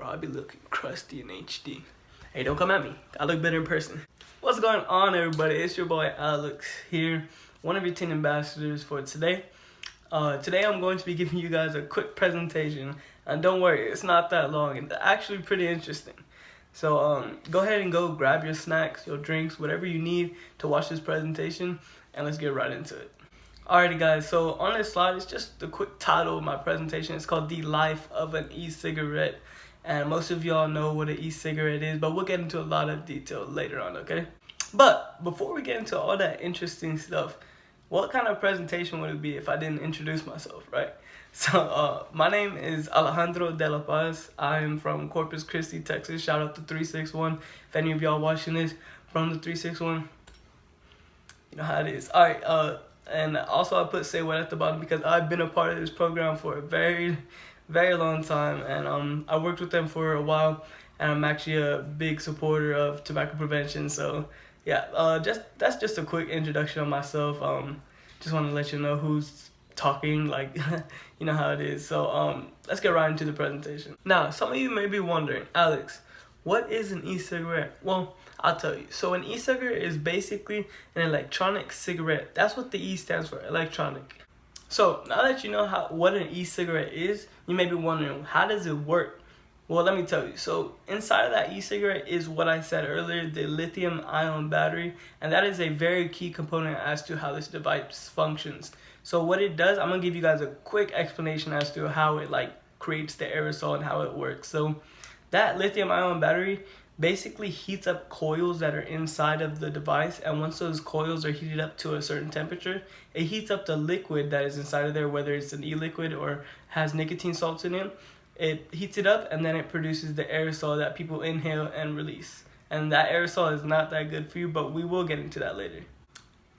Bro, I be looking crusty in HD. Hey, don't come at me. I look better in person. What's going on, everybody? It's your boy Alex here, one of your 10 ambassadors for today. Today I'm going to be giving you guys a quick presentation. And don't worry, it's not that long. It's actually pretty interesting. So go ahead and go grab your snacks, your drinks, whatever you need to watch this presentation. And let's get right into it. Alrighty guys, so on this slide, it's just the quick title of my presentation. It's called The Life of an E-Cigarette. And most of y'all know what an e-cigarette is, but we'll get into a lot of detail later on, okay? But before we get into all that interesting stuff, what kind of presentation would it be if I didn't introduce myself, right? So my name is Alejandro de la Paz. I am from Corpus Christi, Texas. Shout out to 361. If any of y'all watching this from the 361, you know how it is. Alright, and also I put say what at the bottom because I've been a part of this program for a very long time, and I worked with them for a while, and I'm actually a big supporter of tobacco prevention. So yeah, that's just a quick introduction of myself. Just want to let you know who's talking, like you know how it is. So let's get right into the presentation. Now, some of you may be wondering, Alex, what is an e-cigarette? Well, I'll tell you. So an e-cigarette is basically an electronic cigarette. That's what the E stands for, electronic. So now that you know what an e-cigarette is, you may be wondering, how does it work? Well, let me tell you. So inside of that e-cigarette is what I said earlier, the lithium-ion battery, and that is a very key component as to how this device functions. So what it does, I'm gonna give you guys a quick explanation as to how it creates the aerosol and how it works. So that lithium-ion battery basically heats up coils that are inside of the device, and once those coils are heated up to a certain temperature, it heats up the liquid that is inside of there, whether it's an e-liquid or has nicotine salts in it. It heats it up, and then it produces the aerosol that people inhale and release. And that aerosol is not that good for you, but we will get into that later.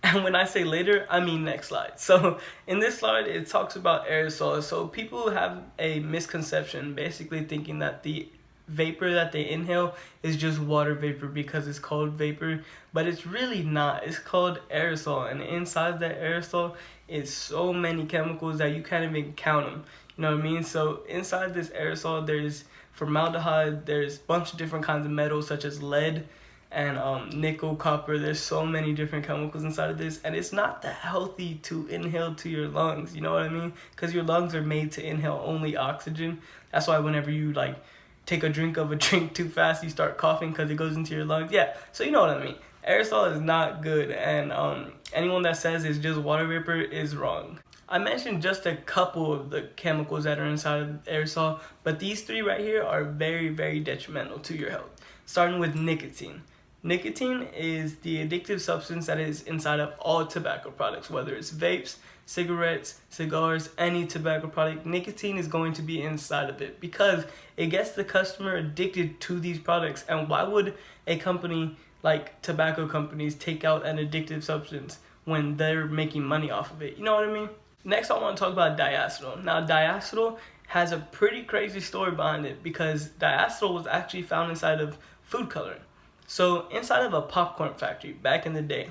And when I say later, I mean next slide. So in this slide, it talks about aerosols. So people have a misconception, basically thinking that the vapor that they inhale is just water vapor because it's called vapor, but it's really not. It's called aerosol, and inside that aerosol is so many chemicals that you can't even count them. You know what I mean? So inside this aerosol, there's formaldehyde, there's a bunch of different kinds of metals such as lead and nickel, copper. There's so many different chemicals inside of this, and it's not that healthy to inhale to your lungs. You know what I mean? Because your lungs are made to inhale only oxygen. That's why whenever you take a drink of a drink too fast, you start coughing because it goes into your lungs. Yeah, so you know what I mean. Aerosol is not good, and anyone that says it's just water vapor is wrong. I mentioned just a couple of the chemicals that are inside of aerosol, but these three right here are very detrimental to your health. Starting with nicotine. Nicotine is the addictive substance that is inside of all tobacco products, whether it's vapes, cigarettes, cigars, any tobacco product. Nicotine is going to be inside of it because it gets the customer addicted to these products. And why would a company like tobacco companies take out an addictive substance when they're making money off of it? You know what I mean? Next, I want to talk about diacetyl. Now, diacetyl has a pretty crazy story behind it because diacetyl was actually found inside of food coloring. So inside of a popcorn factory back in the day,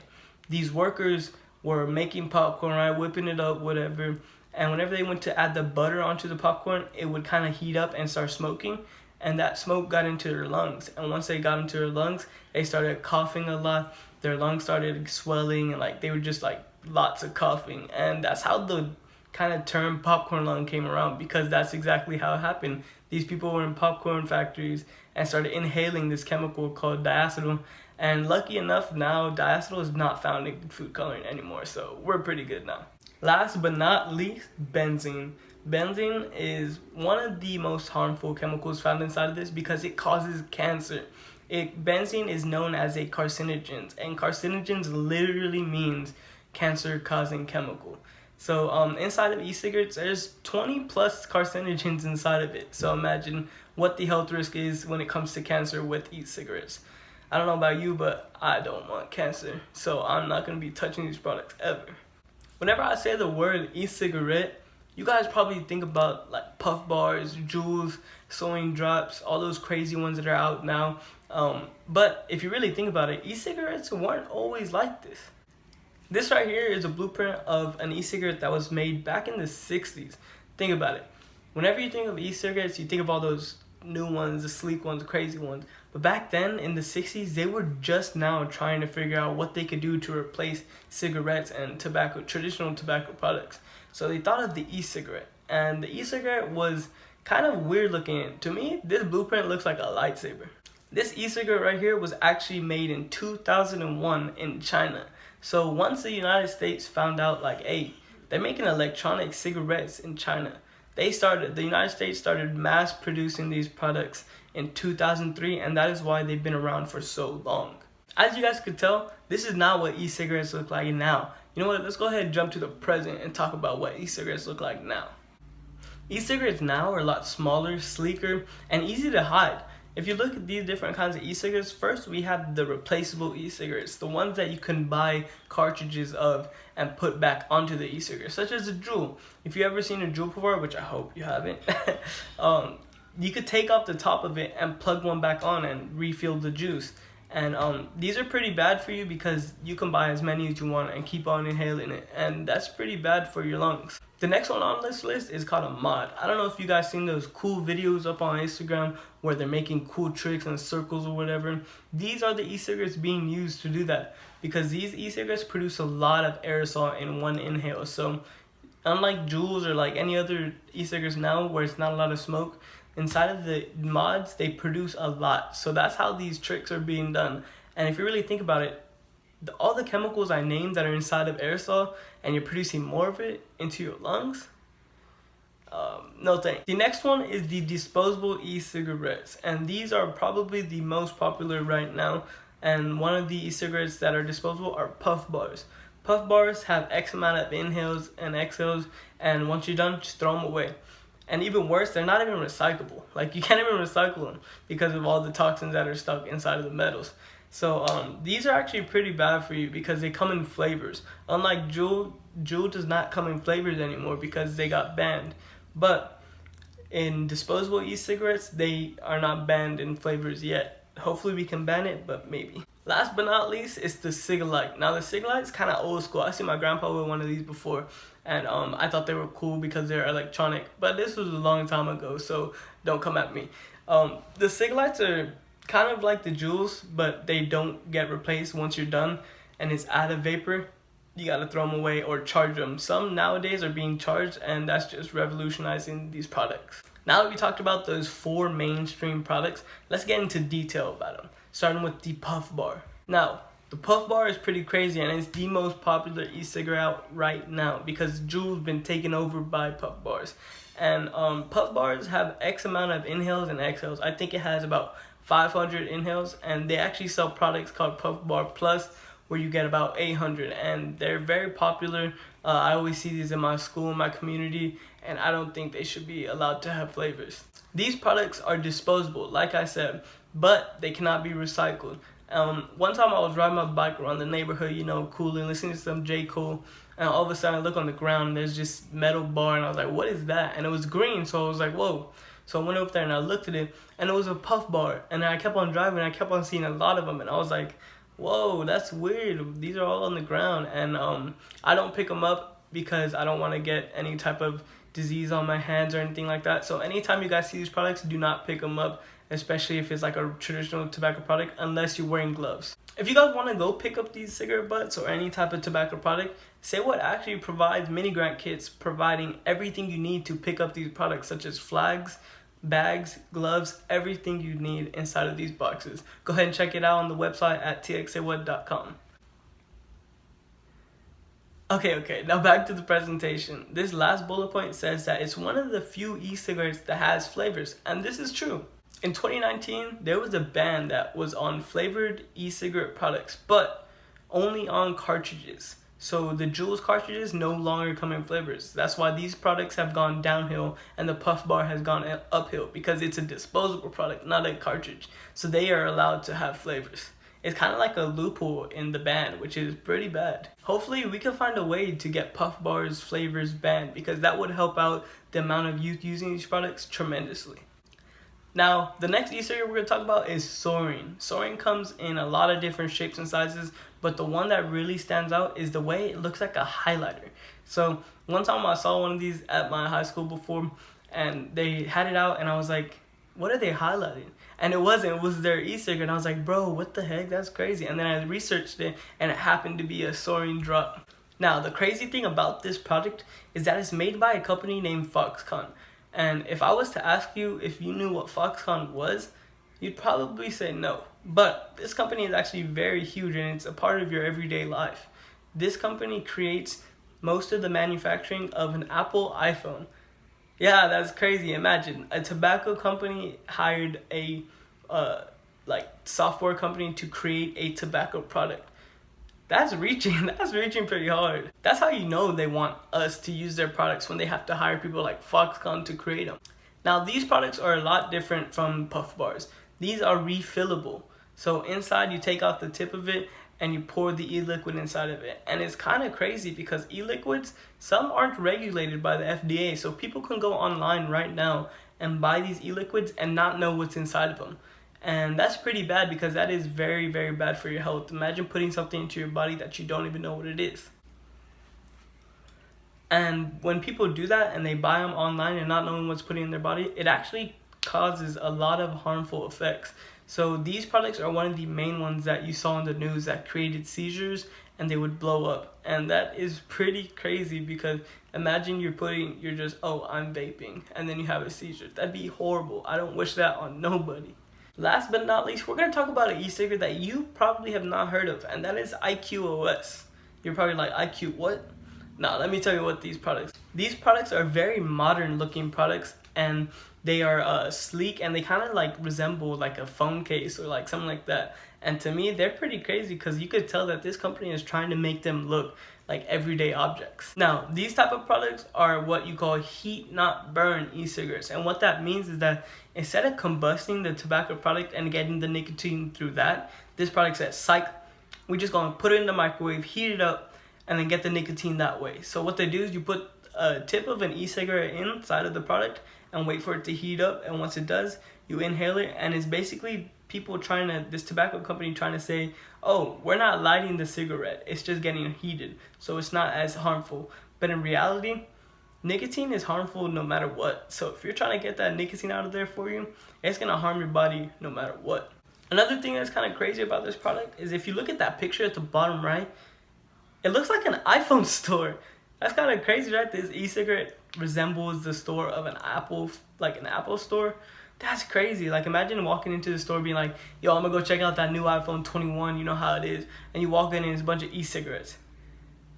these workers were making popcorn, right, whipping it up, whatever, and whenever they went to add the butter onto the popcorn, it would kind of heat up and start smoking, and that smoke got into their lungs. And once they got into their lungs, they started coughing a lot. Their lungs started swelling, and they were just lots of coughing. And that's how the kind of term popcorn lung came around, because that's exactly how it happened. These people were in popcorn factories and started inhaling this chemical called diacetyl. And lucky enough, now diacetyl is not found in food coloring anymore, so we're pretty good now. Last but not least, benzene. Benzene is one of the most harmful chemicals found inside of this because it causes cancer. Benzene is known as a carcinogen, and carcinogens literally means cancer-causing chemical. So inside of e-cigarettes, there's 20 plus carcinogens inside of it. So imagine what the health risk is when it comes to cancer with e-cigarettes. I don't know about you, but I don't want cancer, so I'm not going to be touching these products ever. Whenever I say the word e-cigarette, you guys probably think about puff bars, JUULs, Sourin drops, all those crazy ones that are out now. But if you really think about it, e-cigarettes weren't always like this. This right here is a blueprint of an e-cigarette that was made back in the 60s. Think about it. Whenever you think of e-cigarettes, you think of all those new ones, the sleek ones, the crazy ones. But back then in the 60s, they were just now trying to figure out what they could do to replace cigarettes and tobacco, traditional tobacco products. So they thought of the e-cigarette, and the e-cigarette was kind of weird looking. To me, this blueprint looks like a lightsaber. This e-cigarette right here was actually made in 2001 in China. So once the United States found out, like, hey, they're making electronic cigarettes in China, the United States started mass producing these products in 2003, and that is why they've been around for so long. As you guys could tell, this is not what e-cigarettes look like now. You know what, let's go ahead and jump to the present and talk about what e-cigarettes look like now. E-cigarettes now are a lot smaller, sleeker, and easy to hide. If you look at these different kinds of e-cigarettes, first we have the replaceable e-cigarettes, the ones that you can buy cartridges of and put back onto the e-cigarette, such as a JUUL. If you ever seen a JUUL before, which I hope you haven't, you could take off the top of it and plug one back on and refill the juice. And these are pretty bad for you because you can buy as many as you want and keep on inhaling it, and that's pretty bad for your lungs. The next one on this list is called a mod. I don't know if you guys seen those cool videos up on Instagram where they're making cool tricks and circles or whatever. These are the e-cigarettes being used to do that, because these e-cigarettes produce a lot of aerosol in one inhale. So unlike JUULs or like any other e-cigarettes now where it's not a lot of smoke, inside of the mods they produce a lot. So that's how these tricks are being done. And if you really think about it, all the chemicals I named that are inside of aerosol, and you're producing more of it into your lungs, no thanks. The next one is the disposable e-cigarettes, and these are probably the most popular right now. And one of the e-cigarettes that are disposable are puff bars. Puff bars have X amount of inhales and exhales, and once you're done, just throw them away. And even worse, they're not even recyclable. Like, you can't even recycle them because of all the toxins that are stuck inside of the metals. So these are actually pretty bad for you because they come in flavors. Unlike JUUL, JUUL does not come in flavors anymore because they got banned. But in disposable e-cigarettes, they are not banned in flavors yet. Hopefully we can ban it, but maybe. Last but not least is the Cigalite. Now the Cigalite is kind of old school. I seen my grandpa with one of these before, and I thought they were cool because they're electronic. But this was a long time ago, so don't come at me. The Cigalites are kind of like the JUULs, but they don't get replaced once you're done, and it's out of vapor. You gotta throw them away or charge them. Some nowadays are being charged, and that's just revolutionizing these products. Now that we talked about those 4 mainstream products, let's get into detail about them, starting with the puff bar. Now, the puff bar is pretty crazy, and it's the most popular e-cigarette out right now because JUUL's been taken over by puff bars. And puff bars have X amount of inhales and exhales. I think it has about 500 inhales, and they actually sell products called Puff Bar Plus where you get about 800, and they're very popular. I always see these in my school, in my community, and I don't think they should be allowed to have flavors. These products are disposable, like I said, but they cannot be recycled. One time I was riding my bike around the neighborhood, you know, cooling, listening to some J. Cole, and all of a sudden I look on the ground and there's just metal bar, and I was like, what is that? And it was green, so I was like, whoa. So I went up there and I looked at it, and it was a puff bar. And I kept on driving, and I kept on seeing a lot of them, and I was like, whoa, that's weird. These are all on the ground. And I don't pick them up because I don't want to get any type of disease on my hands or anything like that. So anytime you guys see these products, do not pick them up, especially if it's like a traditional tobacco product, unless you're wearing gloves. If you guys want to go pick up these cigarette butts or any type of tobacco product, Say What actually provides mini grant kits providing everything you need to pick up these products, such as flags, bags, gloves, everything you need inside of these boxes. Go ahead and check it out on the website at txsayWhat.com. Okay, now back to the presentation. This last bullet point says that it's one of the few e-cigarettes that has flavors, and this is true. In 2019, there was a ban that was on flavored e-cigarette products, but only on cartridges. So the JUUL's cartridges no longer come in flavors. That's why these products have gone downhill and the puff bar has gone uphill, because it's a disposable product, not a cartridge. So they are allowed to have flavors. It's kind of like a loophole in the ban, which is pretty bad. Hopefully we can find a way to get puff bars flavors banned, because that would help out the amount of youth using these products tremendously. Now, the next e-cigarette we're going to talk about is Sourin. Sourin comes in a lot of different shapes and sizes, but the one that really stands out is the way it looks like a highlighter. So one time I saw one of these at my high school before, and they had it out, and I was like, what are they highlighting? And it wasn't, it was their e-cigarette. And I was like, bro, what the heck? That's crazy. And then I researched it, and it happened to be a Sourin drop. Now, the crazy thing about this product is that it's made by a company named Foxconn. And if I was to ask you if you knew what Foxconn was, you'd probably say no. But this company is actually very huge, and it's a part of your everyday life. This company creates most of the manufacturing of an Apple iPhone. Yeah, that's crazy. Imagine a tobacco company hired a software company to create a tobacco product. That's reaching pretty hard. That's how you know they want us to use their products, when they have to hire people like Foxconn to create them. Now, these products are a lot different from puff bars. These are refillable. So inside, you take out the tip of it and you pour the e-liquid inside of it. And it's kind of crazy because e-liquids, some aren't regulated by the FDA. So people can go online right now and buy these e-liquids and not know what's inside of them. And that's pretty bad, because that is very, very bad for your health. Imagine putting something into your body that you don't even know what it is. And when people do that and they buy them online and not knowing what's put in their body, it actually causes a lot of harmful effects. So these products are one of the main ones that you saw in the news that created seizures, and they would blow up. And that is pretty crazy, because imagine you're just, oh, I'm vaping, and then you have a seizure. That'd be horrible. I don't wish that on nobody. Last but not least, we're going to talk about an e-cigarette that you probably have not heard of, and that is IQOS. You're probably like, IQ what? Now, let me tell you what these products are very modern looking products, and they are sleek, and they kind of like resemble like a phone case or like something like that. And to me, they're pretty crazy, because you could tell that this company is trying to make them look like everyday objects. Now, these type of products are what you call heat not burn e-cigarettes. And what that means is that instead of combusting the tobacco product and getting the nicotine through that, this product says, psych, we just gonna put it in the microwave, heat it up, and then get the nicotine that way. So what they do is you put a tip of an e-cigarette inside of the product and wait for it to heat up. And once it does, you inhale it. And it's basically this tobacco company trying to say, oh, we're not lighting the cigarette, it's just getting heated, so it's not as harmful. But in reality, nicotine is harmful no matter what. So if you're trying to get that nicotine out of there for you, it's gonna harm your body no matter what. Another thing that's kind of crazy about this product is if you look at that picture at the bottom right, it looks like an iPhone store. That's kind of crazy, right? This e-cigarette resembles the store of an Apple, like an Apple store. That's crazy. Like, imagine walking into the store being like, yo, I'm gonna go check out that new iPhone 21, you know how it is. And you walk in and it's a bunch of e-cigarettes.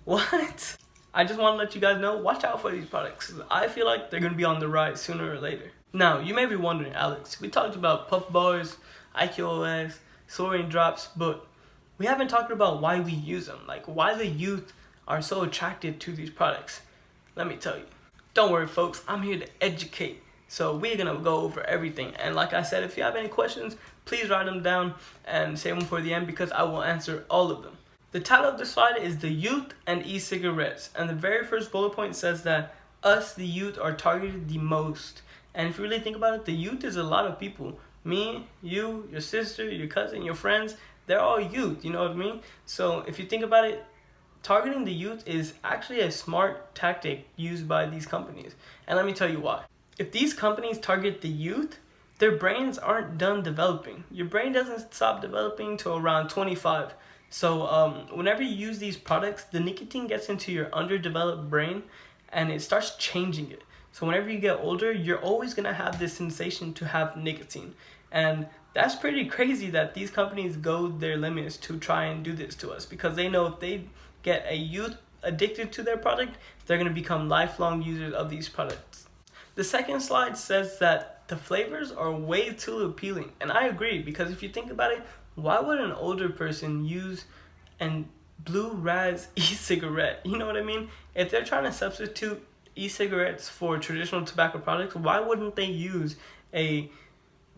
What? I just want to let you guys know, watch out for these products. I feel like they're gonna be on the rise sooner or later. Now, you may be wondering, Alex, we talked about puff bars, IQOS, Sourin drops, but we haven't talked about why we use them. Like, why the youth are so attracted to these products. Let me tell you. Don't worry, folks, I'm here to educate. So we're gonna go over everything. And like I said, if you have any questions, please write them down and save them for the end, because I will answer all of them. The title of this slide is The Youth and E-Cigarettes. And the very first bullet point says that us, the youth, are targeted the most. And if you really think about it, the youth is a lot of people. Me, you, your sister, your cousin, your friends, they're all youth, you know what I mean? So if you think about it, targeting the youth is actually a smart tactic used by these companies. And let me tell you why. If these companies target the youth, their brains aren't done developing. Your brain doesn't stop developing till around 25. So whenever you use these products, the nicotine gets into your underdeveloped brain and it starts changing it. So whenever you get older, you're always gonna have this sensation to have nicotine. And that's pretty crazy that these companies go their limits to try and do this to us, because they know if they get a youth addicted to their product, they're gonna become lifelong users of these products. The second slide says that the flavors are way too appealing. And I agree, because if you think about it, why would an older person use a blue raz e-cigarette? You know what I mean? If they're trying to substitute e-cigarettes for traditional tobacco products, why wouldn't they use a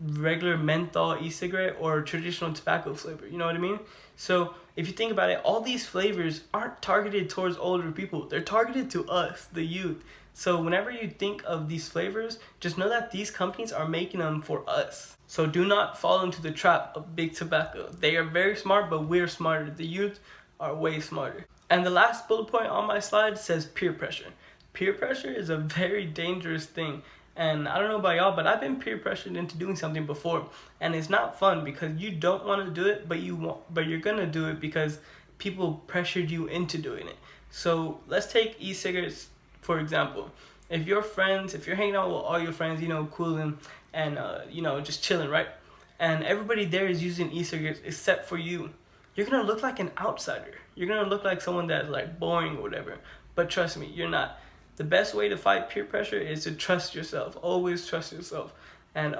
regular menthol e-cigarette or traditional tobacco flavor? You know what I mean? So if you think about it, all these flavors aren't targeted towards older people. They're targeted to us, the youth. So whenever you think of these flavors, just know that these companies are making them for us. So do not fall into the trap of big tobacco. They are very smart, but we're smarter. The youth are way smarter. And the last bullet point on my slide says peer pressure. Peer pressure is a very dangerous thing. And I don't know about y'all, but I've been peer pressured into doing something before, and it's not fun because you don't want to do it, but you're gonna do it because people pressured you into doing it. So let's take e-cigarettes for example. If you're hanging out with all your friends, cooling and just chilling, right? And everybody there is using e-cigarettes except for you, you're gonna look like an outsider. You're gonna look like someone that's like boring or whatever. But trust me, you're not. The best way to fight peer pressure is to trust yourself. Always trust yourself. And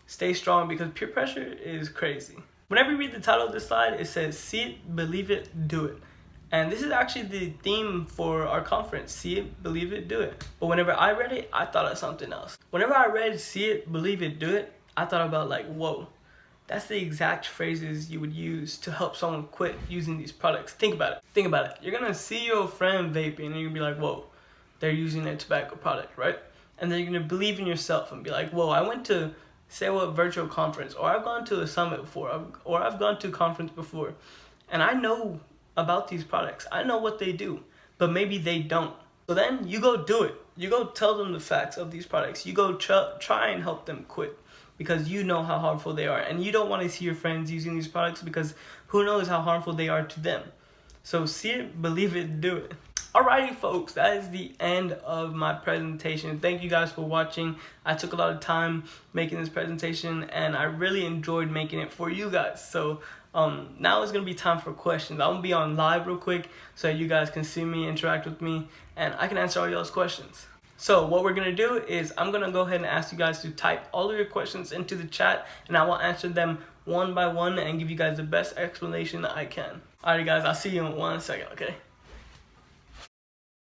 stay strong because peer pressure is crazy. Whenever you read the title of this slide, it says, see it, believe it, do it. And this is actually the theme for our conference, see it, believe it, do it. But whenever I read it, I thought of something else. Whenever I read see it, believe it, do it, I thought about like, whoa, that's the exact phrases you would use to help someone quit using these products. Think about it. You're gonna see your friend vaping and you're gonna be like, whoa, they're using a tobacco product, right? And then you're gonna believe in yourself and be like, whoa, I went to say what virtual conference, or I've gone to a summit before, or I've gone to a conference before, and I know about these products. I know what they do, but maybe they don't. So then you go do it. You go tell them the facts of these products. You go try and help them quit because you know how harmful they are, and you don't want to see your friends using these products because who knows how harmful they are to them. So see it, believe it, do it. Alrighty folks, that is the end of my presentation. Thank you guys for watching. I took a lot of time making this presentation and I really enjoyed making it for you guys. So now it's gonna be time for questions. I'm gonna be on live real quick so you guys can see me, interact with me, and I can answer all y'all's questions. So what we're gonna do is I'm gonna go ahead and ask you guys to type all of your questions into the chat and I will answer them one by one and give you guys the best explanation that I can. Alright guys, I'll see you in 1 second, okay?